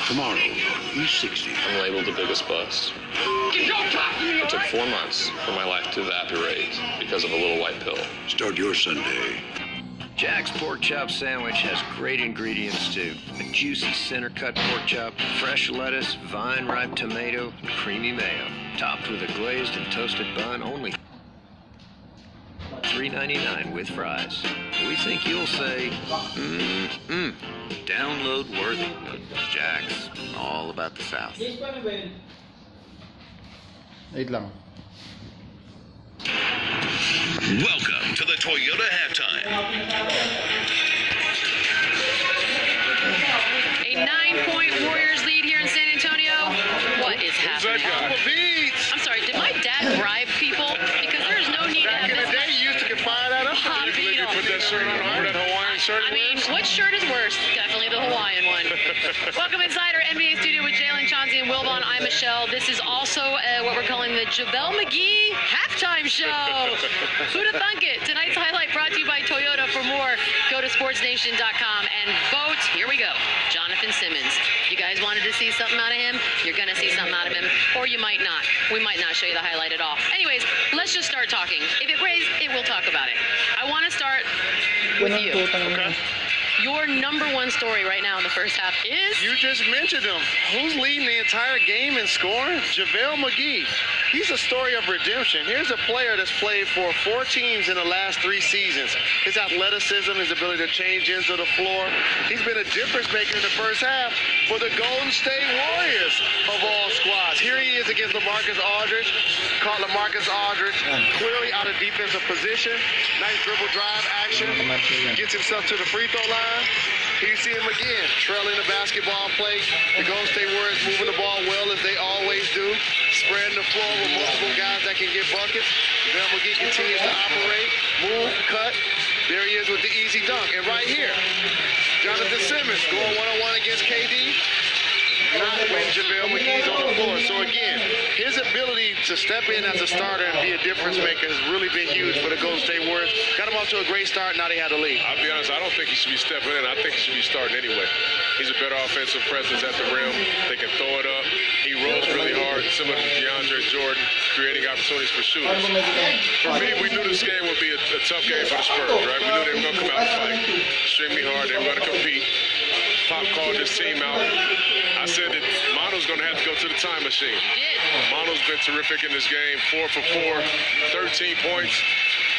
Tomorrow, he's 60. I'm labeled the biggest bust. It took 4 months for my life to evaporate because of a little white pill. Start your Sunday. Jack's Pork Chop Sandwich has great ingredients too. A juicy center-cut pork chop, fresh lettuce, vine-ripe tomato, and creamy mayo. Topped with a glazed and toasted bun, only $3.99 with fries. We think you'll say, download worthy. Jack's, all about the South. Wait lang. Welcome to the Toyota Halftime. A 9-point Warriors lead here in San Antonio. What is happening? I'm sorry, did my dad bribe people? Because there is no need to have this much. You used to get fired out of You put that shirt on, that Hawaiian shirt. I mean, what shirt is worse? Definitely the Hawaiian one. Welcome inside our NBA studio with Jalen, Chauncey, and Wilbon. I'm Michelle. This is also what we're calling the JaVale McGee halftime show. Who'da thunk it? Tonight's highlight brought to you by Toyota. For more, go to sportsnation.com and vote. Here we go. Jonathan Simmons. You guys wanted to see something out of him? You're going to see something out of him. Or you might not. We might not show you the highlight at all. Anyways, let's just start talking. If it plays, it will talk about it. I want to start with you. Okay. Your number one story right now in the first half is? You just mentioned him. Who's leading the entire game in scoring? JaVale McGee. He's a story of redemption. Here's a player that's played for 4 teams in the last 3 seasons. His athleticism, his ability to change ends of the floor. He's been a difference maker in the first half for the Golden State Warriors of all squads. Here he is against LaMarcus Aldridge. Caught LaMarcus Aldridge clearly out of defensive position. Nice dribble drive action. Gets himself to the free throw line. Here you see him again, trailing the basketball play. The Golden State Warriors moving the ball well as they always do. Spreading the floor with multiple guys that can get buckets. JaVale McGee continues to operate, move, cut. There he is with the easy dunk. And right here, Jonathan Simmons going one-on-one against KD. Not when JaVale McGee's on the floor. So again, his ability to step in as a starter and be a difference maker has really been huge for the Golden State Warriors. Got him off to a great start. Now they had the lead. I'll be honest, I don't think he should be stepping in. I think he should be starting anyway. He's a better offensive presence at the rim. They can throw it up. He rolls really hard, similar to DeAndre Jordan, creating opportunities for shooters. For me, we knew this game would be a tough game for the Spurs, right? We knew they were going to come out and fight extremely hard. They were going to compete. Pop called this team out. I said that Mono's going to have to go to the time machine. Mono's been terrific in this game, 4 for 4, 13 points.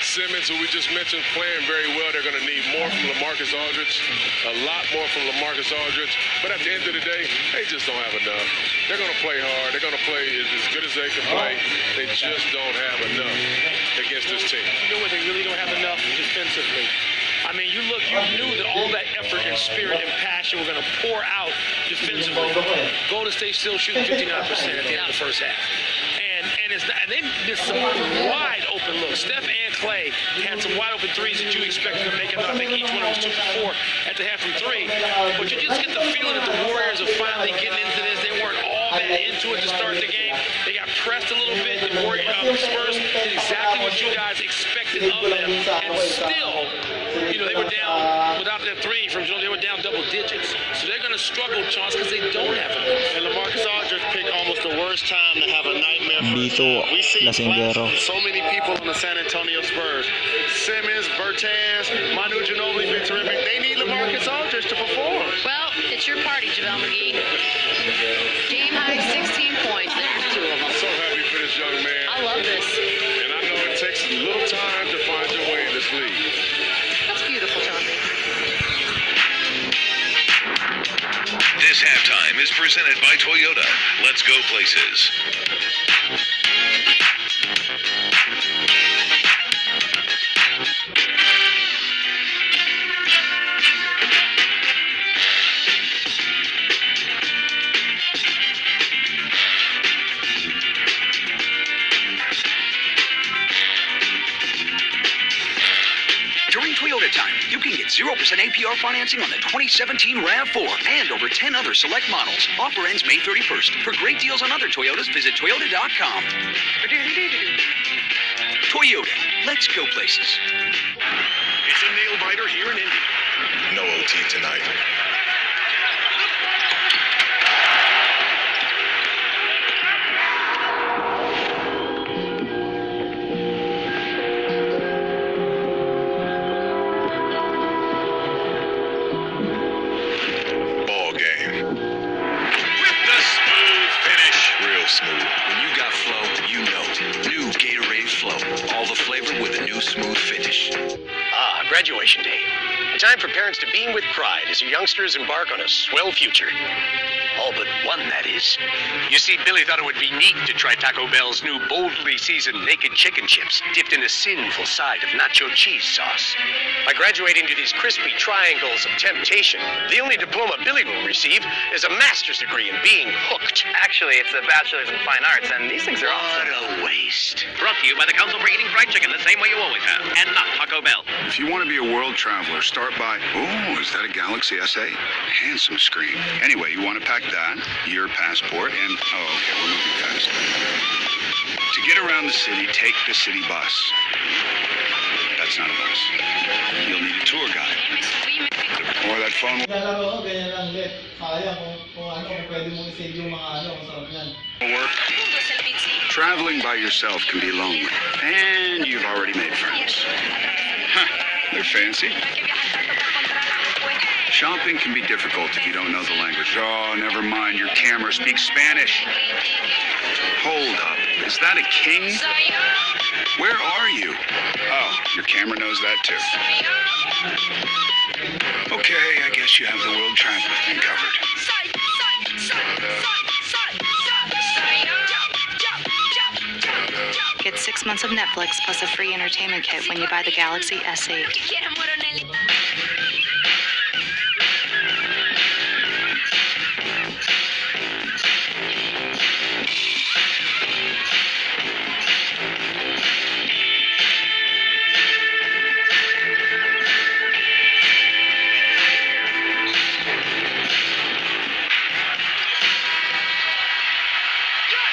Simmons, who we just mentioned, playing very well. They're going to need more from LaMarcus Aldridge, a lot more from LaMarcus Aldridge. But at the end of the day, they just don't have enough. They're going to play hard. They're going to play as good as they can play. They just don't have enough against this team. You know what? They really don't have enough defensively. I mean, you knew that all that effort and spirit and passion were going to pour out defensively. Golden State still shooting 59% at the end of the first half. And they missed some wide open looks. Steph and Clay had some wide open threes that you expected to make. I think each one was 2 for 4 at the half from 3. But you just get the feeling that the Warriors are finally getting into this. They weren't all that into it to start the game. They got pressed a little bit. The Spurs did exactly what you guys expected of them. And still, they were down without their 3 from they were down double digits. So they're going to struggle, Chance, because they don't have enough. And LaMarcus Aldridge picked almost the worst time to have a nightmare. Dito, Lasinggero. So many people on the San Antonio Spurs. Simmons, Bertans, Manu Ginobili been terrific. They need LaMarcus Aldridge to perform. Well, it's your party, JaVale McGee. Game high 16 points. There's 2 of them. I'm so happy for this young man. I love this. And I know it takes a little time to find your way in this league. That's beautiful, Chauncey. This halftime is presented by Toyota. Let's go places. During Toyota time, you can get 0% APR financing on the 2017 RAV4 and over 10 other select models. Offer ends May 31st. For great deals on other Toyotas, visit Toyota.com. Toyota, let's go places. It's a nail biter here in Indy. No OT tonight. smooth finish. Graduation day. A time for parents to beam with pride as your youngsters embark on a swell future. All but one, that is. You see, Billy thought it would be neat to try Taco Bell's new boldly seasoned naked chicken chips dipped in a sinful side of nacho cheese sauce. By graduating to these crispy triangles of temptation, the only diploma Billy will receive is a master's degree in being hooked. Actually, it's a bachelor's in fine arts, and these things are awesome. What a waste. Brought to you by the Council for Eating Fried Chicken the same way you always have, and not Taco Bell. If you want to be a world traveler, start by, oh, is that a Galaxy S8? Handsome screen. Anyway, you want to pack that, your passport, and, oh, okay, we're moving fast. To get around the city, take the city bus. That's not a bus. You'll need a tour guide. Or that phone. Lalaro ko, ganyan lang ulit. Sayang kung pwede mong i-save yung mga masarap yan. Work. Traveling by yourself can be lonely. And you've already made friends. Huh, they're fancy. Shopping can be difficult if you don't know the language. Oh, never mind, your camera speaks Spanish. Hold up, is that a king? Where are you? Oh, your camera knows that too. Okay, I guess you have the world traveler thing covered. Get 6 months of Netflix plus a free entertainment kit when you buy the Galaxy S8.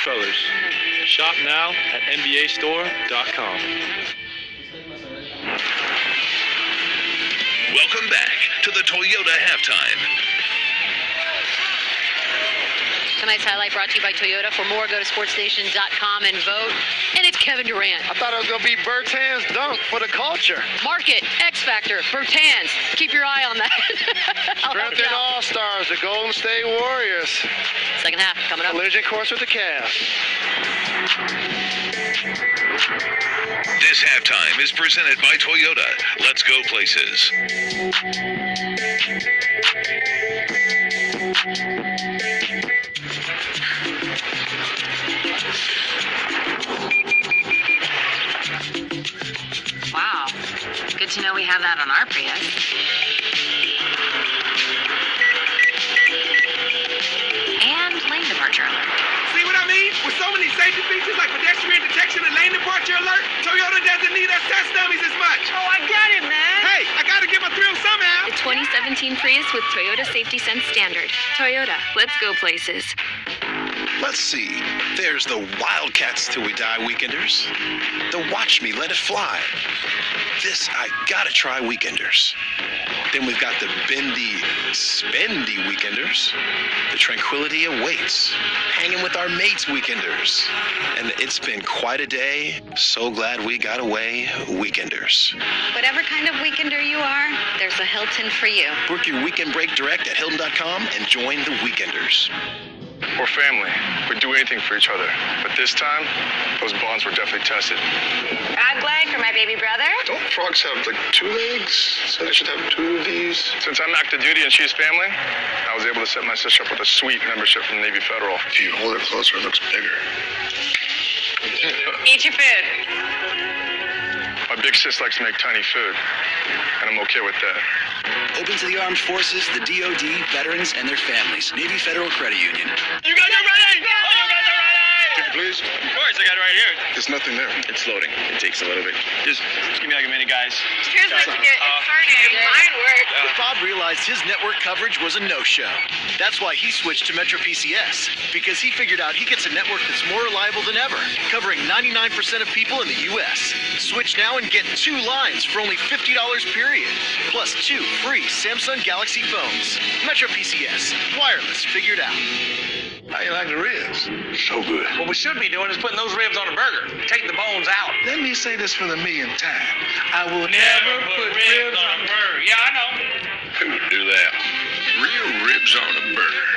Fellas, shop now at NBAstore.com. Welcome back to the Toyota Halftime. Tonight's highlight brought to you by Toyota. For more, go to sportsnation.com and vote. And it's Kevin Durant. I thought it was going to be Bertan's dunk for the culture. Market, X Factor, Bertans. Keep your eye on that. Strengthened All-Stars, the Golden State Warriors. Second half coming up. Collision course with the Cavs. This halftime is presented by Toyota. Let's go places. Wow. Good to know we have that on our Prius. And lane departure alert. See what I mean? With so many safety features like pedestrian detection and lane departure alert, Toyota doesn't need us test dummies as much. Oh, I get it, man. Hey, I gotta get my thrill somehow. The 2017 Prius with Toyota Safety Sense Standard. Toyota, let's go places. Let's see. There's the Wildcats Till We Die Weekenders. The Watch Me Let It Fly. This I gotta try Weekenders. Then we've got the Bendy Spendy Weekenders. The Tranquility Awaits. Hanging with our mates Weekenders. And it's been quite a day. So glad we got away Weekenders. Whatever kind of weekender you are, there's a Hilton for you. Book your weekend break direct at Hilton.com and join the Weekenders. We're family. We'd do anything for each other. But this time, those bonds were definitely tested. Frog leg for my baby brother. Don't frogs have, like, 2 legs? So they should have 2 of these. Since I'm active duty and she's family, I was able to set my sister up with a sweet membership from Navy Federal. If you hold it closer, it looks bigger. Eat your food. My big sis likes to make tiny food, and I'm okay with that. Open to the armed forces, the DOD, veterans, and their families. Navy Federal Credit Union. You guys are ready! Oh, you guys are ready! Ticket, please. Of course, I got it right here. There's nothing there. It's loading. It takes a little bit. Just give me like a minute, guys. Here's what you get. It's starting. Mine works. Bob realized his network coverage was a no-show. That's why he switched to Metro PCS, because he figured out he gets a network that's more reliable than ever, covering 99% of people in the U.S. Switch now and get 2 lines for only $50 period, plus 2 free Samsung Galaxy phones. Metro PCS, wireless figured out. How you like the ribs? So good. What we should be doing is putting those ribs on a burger. Take the bones out. Let me say this for the millionth time. I will Never put ribs on a burger. Yeah, I know. Who would do that? Real ribs on a burger.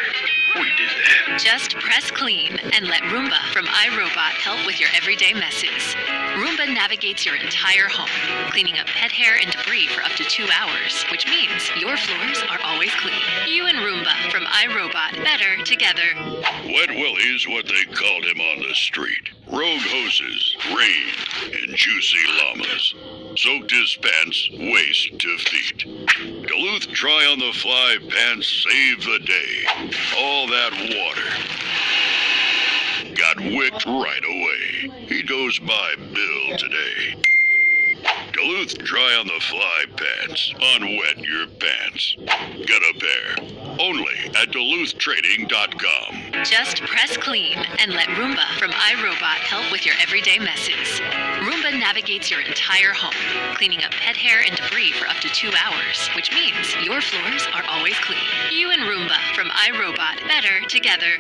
We did that. Just press clean and let Roomba from iRobot help with your everyday messes. Roomba navigates your entire home, cleaning up pet hair and debris for up to 2 hours, which means your floors are always clean. You and Roomba from iRobot, better together. Wet Willie's what they called him on the street. Rogue hoses, rain, and juicy llamas. Soaked his pants, waist to feet. Duluth Dry on the Fly pants save the day. All that water got wicked right away. He goes by Bill today. Duluth Dry on the Fly pants. Unwet your pants. Get a pair. Only at DuluthTrading.com. Just press clean and let Roomba from iRobot help with your everyday messes. Roomba navigates your entire home, cleaning up pet hair and debris for up to 2 hours, which means your floors are always clean. You and Roomba from iRobot, better together.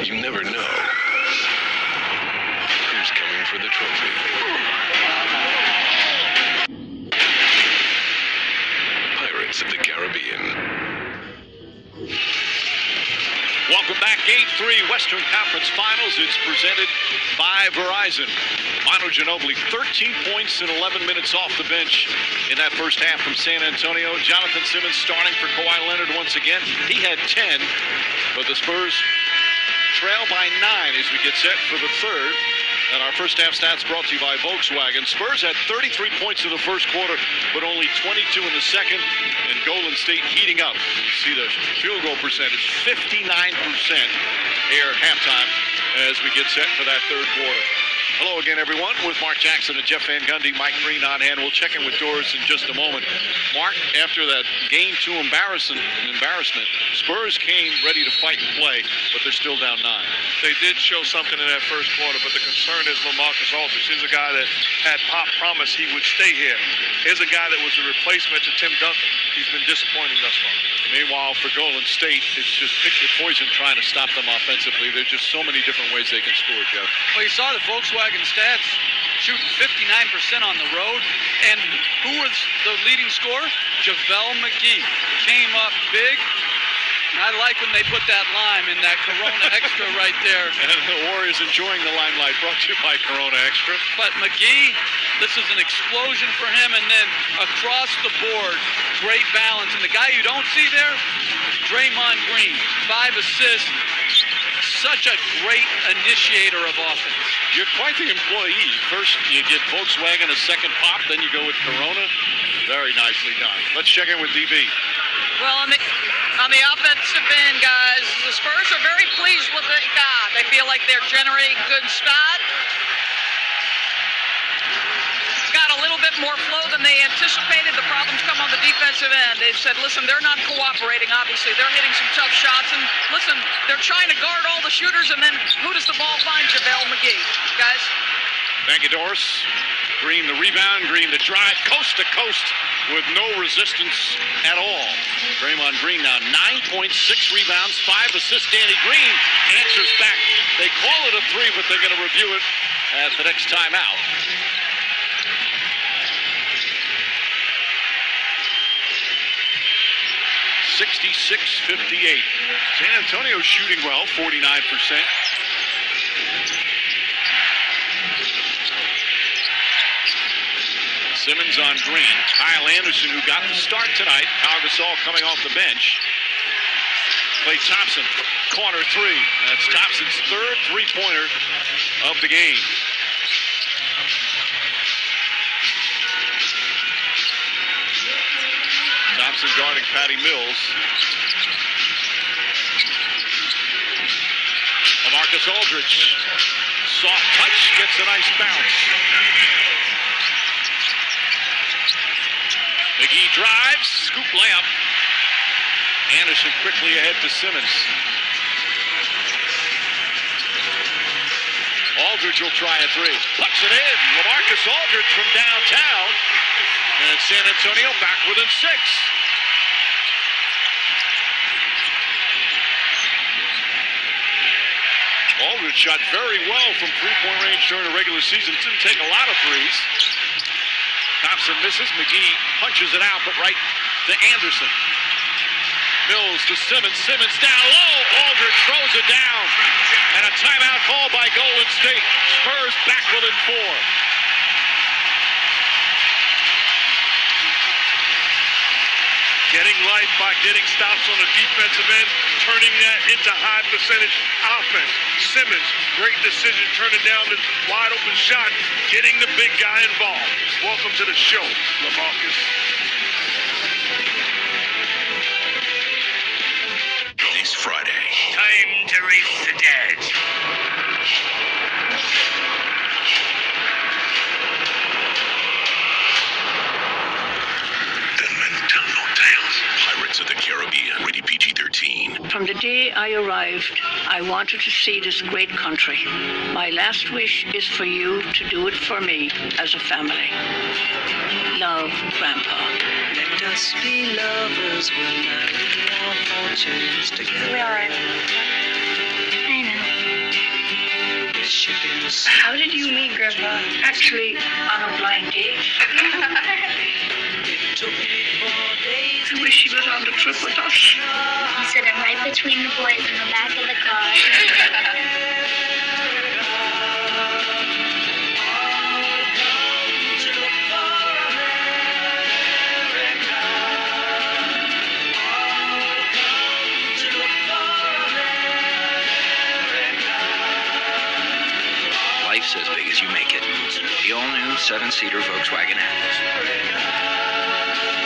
You never know who's coming for the trophy. Pirates of the Caribbean. Welcome back, Game 3, Western Conference Finals. It's presented by Verizon. Manu Ginobili, 13 points in 11 minutes off the bench in that first half from San Antonio. Jonathan Simmons starting for Kawhi Leonard once again. He had 10, but the Spurs trail by 9 as we get set for the third. And our first half stats brought to you by Volkswagen. Spurs had 33 points in the first quarter, but only 22 in the second. And Golden State heating up. You see the field goal percentage, 59% here at halftime as we get set for that third quarter. Hello again, everyone, with Mark Jackson and Jeff Van Gundy, Mike Green on hand. We'll check in with Doris in just a moment. Mark, after that Game 2 embarrassment, Spurs came ready to fight and play, but they're still down 9. They did show something in that first quarter, but the concern is LaMarcus Aldridge. He's a guy that had Pop promised he would stay here. Here's a guy that was a replacement to Tim Duncan. He's been disappointing thus far. Meanwhile, for Golden State, it's just pick your poison trying to stop them offensively. There's just so many different ways they can score, Jeff. Well, you saw the Volkswagen stats shooting 59% on the road. And who was the leading scorer? JaVale McGee. Came up big. And I like when they put that lime in that Corona Extra right there. And the Warriors enjoying the limelight, brought to you by Corona Extra. But McGee, this is an explosion for him. And then across the board, great balance. And the guy you don't see there, Draymond Green, 5 assists. Such a great initiator of offense. You're quite the employee. First, you get Volkswagen a second pop, then you go with Corona. Very nicely done. Let's check in with DB. Well, on the offensive end, guys, the Spurs are very pleased with what they got. They feel like they're generating good spot. Got a little bit more flow than they anticipated. The problems come on the defensive end. They've said, listen, they're not cooperating, obviously. They're hitting some tough shots. And listen, they're trying to guard all the shooters. And then who does the ball find? JaVale McGee. Guys? Thank you, Doris. Green the rebound, Green the drive, coast to coast with no resistance at all. Draymond Green now 9 points, 6 rebounds, 5 assists. Danny Green answers back. They call it a 3, but they're going to review it at the next timeout. (66-58). San Antonio shooting well, 49%. Simmons on Green. Kyle Anderson, who got the start tonight. Pau Gasol coming off the bench. Klay Thompson, corner 3. That's Thompson's third three-pointer of the game. Thompson guarding Patty Mills. LaMarcus Aldridge. Soft touch, gets a nice bounce. McGee drives, scoop layup. Anderson quickly ahead to Simmons. Aldridge will try a 3. Pucks it in. LaMarcus Aldridge from downtown. And San Antonio back within 6. Aldridge shot very well from three-point range during the regular season. Didn't take a lot of threes. Thompson misses. McGee punches it out, but right to Anderson. Mills to Simmons. Simmons down low. Aldridge throws it down. And a timeout call by Golden State. Spurs back within 4. Getting life by getting stops on the defensive end, turning that into high percentage offense. Simmons, great decision, turning down the wide open shot, getting the big guy involved. Welcome to the show, LaMarcus. This Friday. Time to race the dead. Pirates of the Caribbean, rated PG-13. From the day I arrived, I wanted to see this great country. My last wish is for you to do it for me as a family. Love, Grandpa. Let us be lovers, we'll marry our fortunes together. We are. I know. How did you meet Grandpa? Actually, on a blind date. I wish he was on the trip with us. He's sitting right between the boys in the back of the car. Life's as big as you make it. The all-new 7-seater Volkswagen Atlas.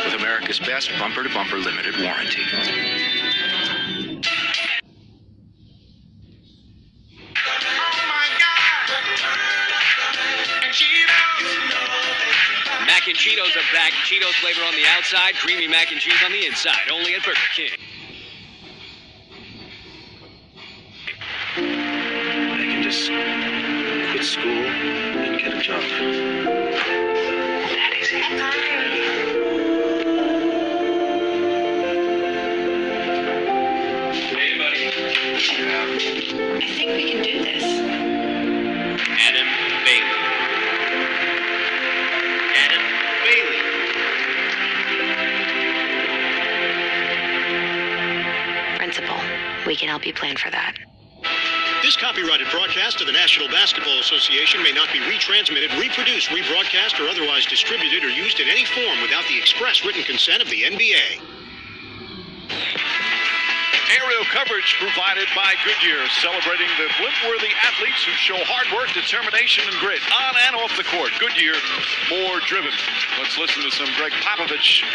With America's best bumper-to-bumper limited warranty. Mac and Cheetos are back. Cheetos flavor on the outside, creamy mac and cheese on the inside. Only at Burger King. I can just quit school and get a job. That easy. Hey, buddy. I think we can do this. Adam Bailey. Adam Bailey. Principal, we can help you plan for that. This copyrighted broadcast of the National Basketball Association may not be retransmitted, reproduced, rebroadcast, or otherwise distributed or used in any form without the express written consent of the NBA. Aerial coverage provided by Goodyear, celebrating the blimp-worthy athletes who show hard work, determination, and grit on and off the court. Goodyear, more driven. Let's listen to some Greg Popovich.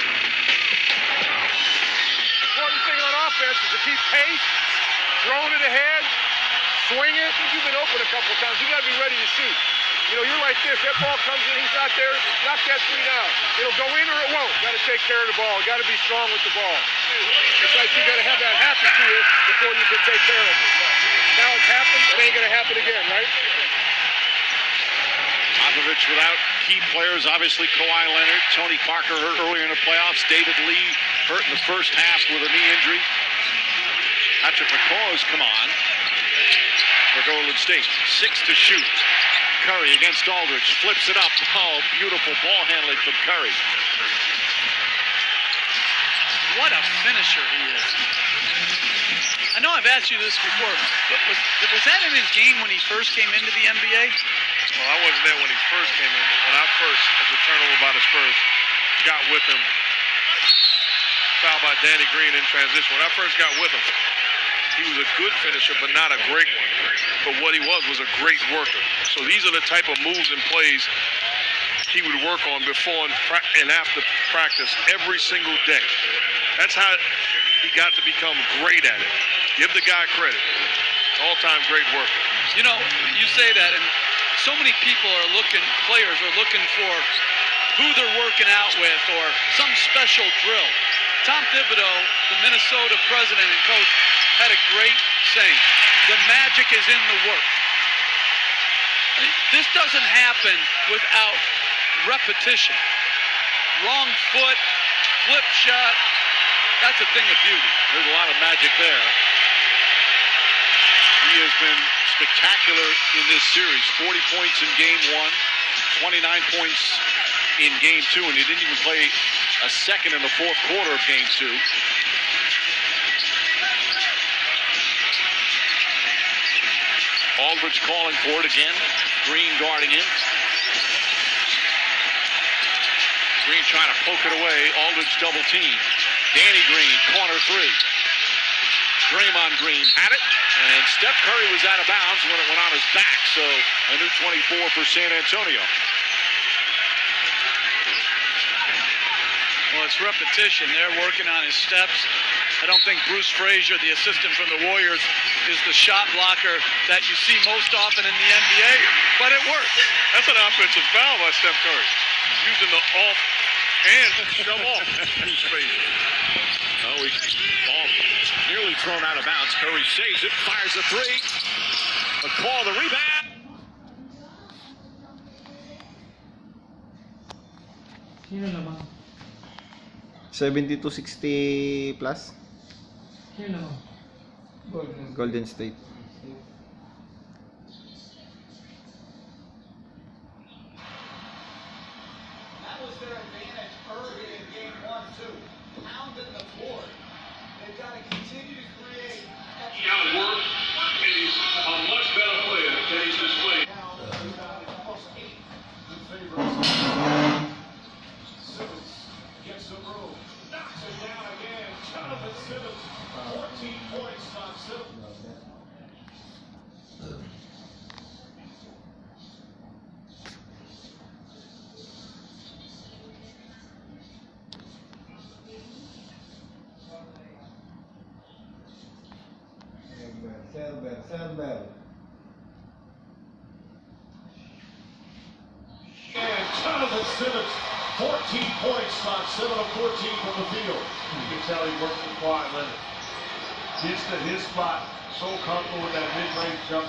Important thing on offense is to keep pace, throwing it ahead, swing it. I think you've been open a couple of times. You got to be ready to shoot. You know, you're like this. That ball comes in, he's not there. Knock that three down. It'll go in or it won't. Got to take care of the ball. Got to be strong with the ball. It's like you got to have that happen to you before you can take care of it. Now it's happened. It ain't going to happen again, right? Popovich without key players, obviously Kawhi Leonard, Tony Parker hurt earlier in the playoffs, David Lee hurt in the first half with a knee injury. Patrick McCaw's come on for Golden State. 6 to shoot. Curry against Aldridge, flips it up. Oh, beautiful ball handling from Curry. What a finisher he is. I know I've asked you this before, but was that in his game when he first came into the NBA? Well, I wasn't there when he first came in. When I first, as a turnover by the Spurs, got with him, foul by Danny Green in transition. When I first got with him, he was a good finisher, but not a great one. But what he was a great worker. So these are the type of moves and plays he would work on before and after practice every single day. That's how he got to become great at it. Give the guy credit. All-time great worker. You know, you say that, and so many people are players are looking for who they're working out with or some special drill. Tom Thibodeau, the Minnesota president and coach, had a great saying. The magic is in the work. This doesn't happen without repetition. wrong foot, flip shot. That's a thing of beauty. There's a lot of magic there. He has been spectacular in this series. 40 points in game 1, 29 points in game 2, and he didn't even play a second in the fourth quarter of game 2. Aldridge calling for it again. Green guarding him. Green trying to poke it away. Aldridge double team. Danny Green, corner 3. Draymond Green had it, and Steph Curry was out of bounds when it went on his back, so a new 24 for San Antonio. Well, it's repetition. They're working on his steps. I don't think Bruce Frazier, the assistant from the Warriors, is the shot blocker that you see most often in the NBA, but it works. That's an offensive foul by Steph Curry. Using the off and shove off Bruce Frazier. Oh, ball nearly thrown out of bounds. Curry saves it, fires a 3. McCall the rebound. Sino naman? 70-60 plus. Sino naman? Golden State. That was their advantage early in game 1, too. Pounding the board. They've got to continue to create. He outworked, and he's a much better player than he's displayed. Almost 8 in favor of Simmons gets the room. Knocks it down again. Jonathan Simmons, 14 points on Simmons. Server. And Jonathan Simmons, 14 points on 7 of 14 from the field. You can tell he worked with Kawhi Leonard. Gets to his spot, so comfortable with that mid-range jumper.